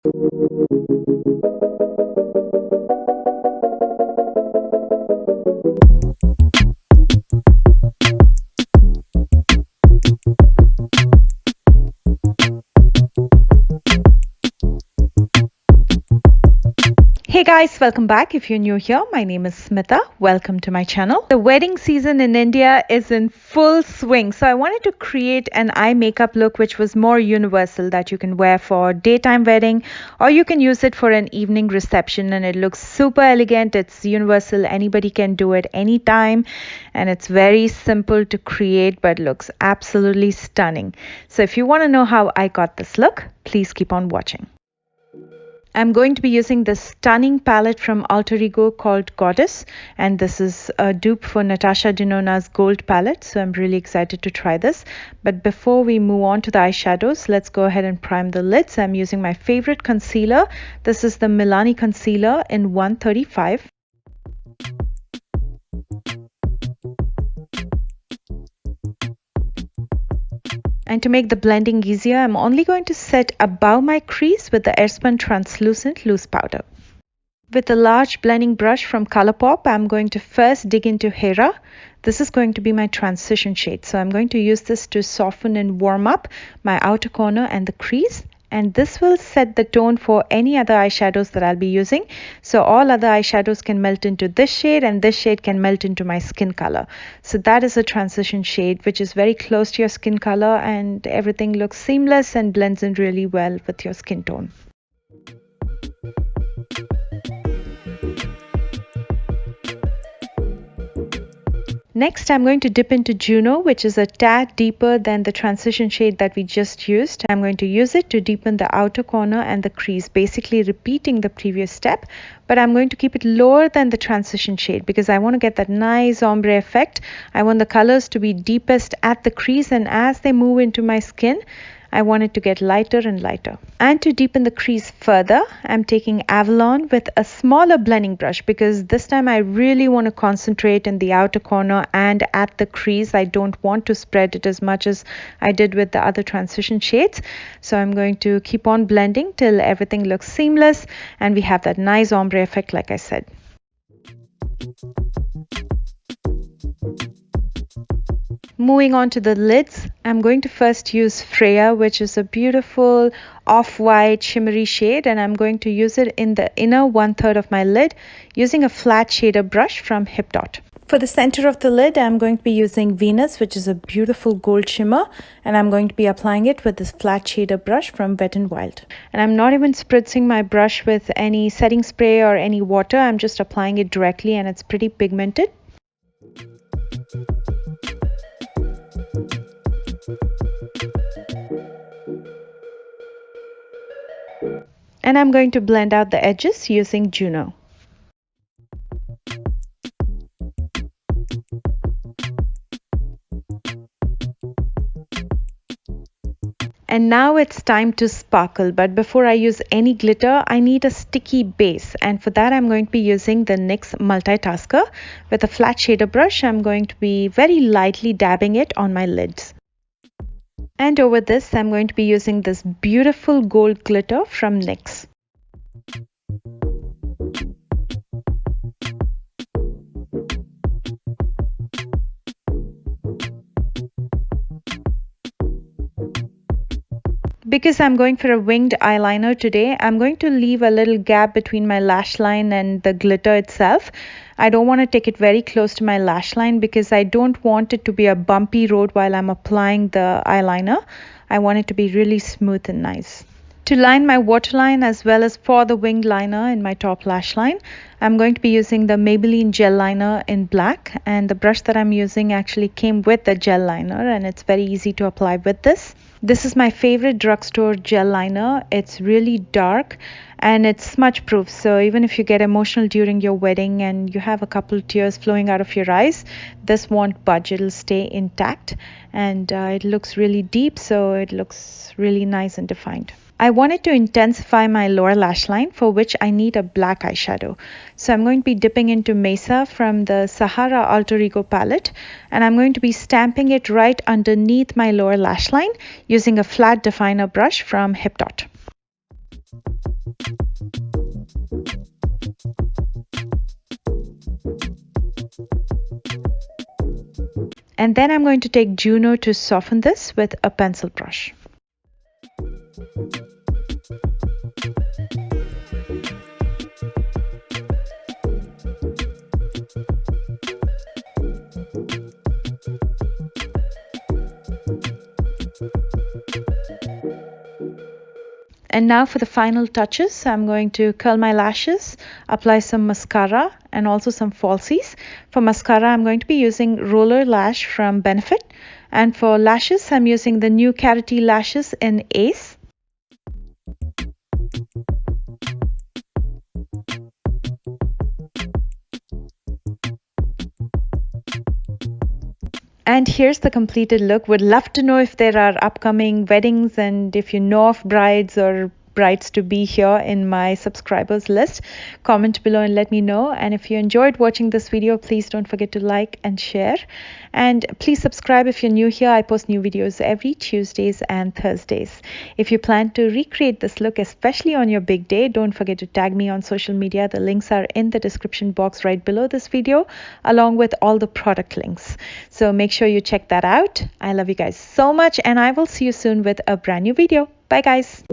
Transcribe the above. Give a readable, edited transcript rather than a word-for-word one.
Hey guys, welcome back. If you're new here, my name is Smita. Welcome to my channel. The wedding season in India is in full swing, so I wanted to create an eye makeup look which was more universal, that you can wear for daytime wedding or you can use it for an evening reception, and it looks super elegant. It's universal, anybody can do it anytime, and it's very simple to create but looks absolutely stunning. So if you want to know how I got this look, please keep on watching. I'm going to be using this stunning palette from Alter Ego called Goddess, and this is a dupe for Natasha Denona's gold palette, so I'm really excited to try this. But before we move on to the eyeshadows, let's go ahead and prime the lids. I'm using my favorite concealer. This is the Milani concealer in 135. And to make the blending easier, I'm only going to set above my crease with the Airspun Translucent Loose Powder. With a large blending brush from Colourpop, I'm going to first dig into Hera. This is going to be my transition shade. So I'm going to use this to soften and warm up my outer corner and the crease. And this will set the tone for any other eyeshadows that I'll be using. So all other eyeshadows can melt into this shade, and this shade can melt into my skin color. So that is a transition shade which is very close to your skin color, and everything looks seamless and blends in really well with your skin tone. Next, I'm going to dip into Juno, which is a tad deeper than the transition shade that we just used. I'm going to use it to deepen the outer corner and the crease, basically repeating the previous step, but I'm going to keep it lower than the transition shade because I want to get that nice ombre effect. I want the colors to be deepest at the crease, and as they move into my skin, I want it to get lighter and lighter. And to deepen the crease further, I'm taking Avalon with a smaller blending brush because this time I really want to concentrate in the outer corner and at the crease. I don't want to spread it as much as I did with the other transition shades. So I'm going to keep on blending till everything looks seamless and we have that nice ombre effect like I said. Moving on to the lids, I'm going to first use Freya, which is a beautiful off-white shimmery shade, and I'm going to use it in the inner 1/3 of my lid using a flat shader brush from Hip Dot. For the center of the lid, I'm going to be using Venus, which is a beautiful gold shimmer, and I'm going to be applying it with this flat shader brush from Wet n Wild. And I'm not even spritzing my brush with any setting spray or any water. I'm just applying it directly, and it's pretty pigmented. And I'm going to blend out the edges using Juno. And now it's time to sparkle, but before I use any glitter, I need a sticky base, and for that I'm going to be using the NYX Multitasker. With a flat shader brush, I'm going to be very lightly dabbing it on my lids. And over this, I'm going to be using this beautiful gold glitter from NYX. Because I'm going for a winged eyeliner today, I'm going to leave a little gap between my lash line and the glitter itself. I don't want to take it very close to my lash line because I don't want it to be a bumpy road while I'm applying the eyeliner. I want it to be really smooth and nice. To line my waterline as well as for the winged liner in my top lash line, I'm going to be using the Maybelline gel liner in black, and the brush that I'm using actually came with the gel liner, and it's very easy to apply with this. This is my favorite drugstore gel liner. It's really dark and it's smudge proof, so even if you get emotional during your wedding and you have a couple tears flowing out of your eyes, this won't budge. It'll stay intact, and it looks really deep, so it looks really nice and defined. I wanted to intensify my lower lash line, for which I need a black eyeshadow. So I'm going to be dipping into Mesa from the Sahara Alter Ego palette, and I'm going to be stamping it right underneath my lower lash line using a flat definer brush from Hip Dot. And then I'm going to take Juno to soften this with a pencil brush. And now for the final touches, I'm going to curl my lashes, apply some mascara and also some falsies. For mascara, I'm going to be using Roller Lash from Benefit. And for lashes, I'm using the new Carity lashes in Ace. And here's the completed look. Would love to know if there are upcoming weddings and if you know of brides or brides to be here in my subscribers list. Comment below and let me know. And if you enjoyed watching this video, please don't forget to like and share. And please subscribe if you're new here. I post new videos every Tuesdays and Thursdays. If you plan to recreate this look, especially on your big day, don't forget to tag me on social media. The links are in the description box right below this video, along with all the product links. So make sure you check that out. I love you guys so much, and I will see you soon with a brand new video. Bye guys.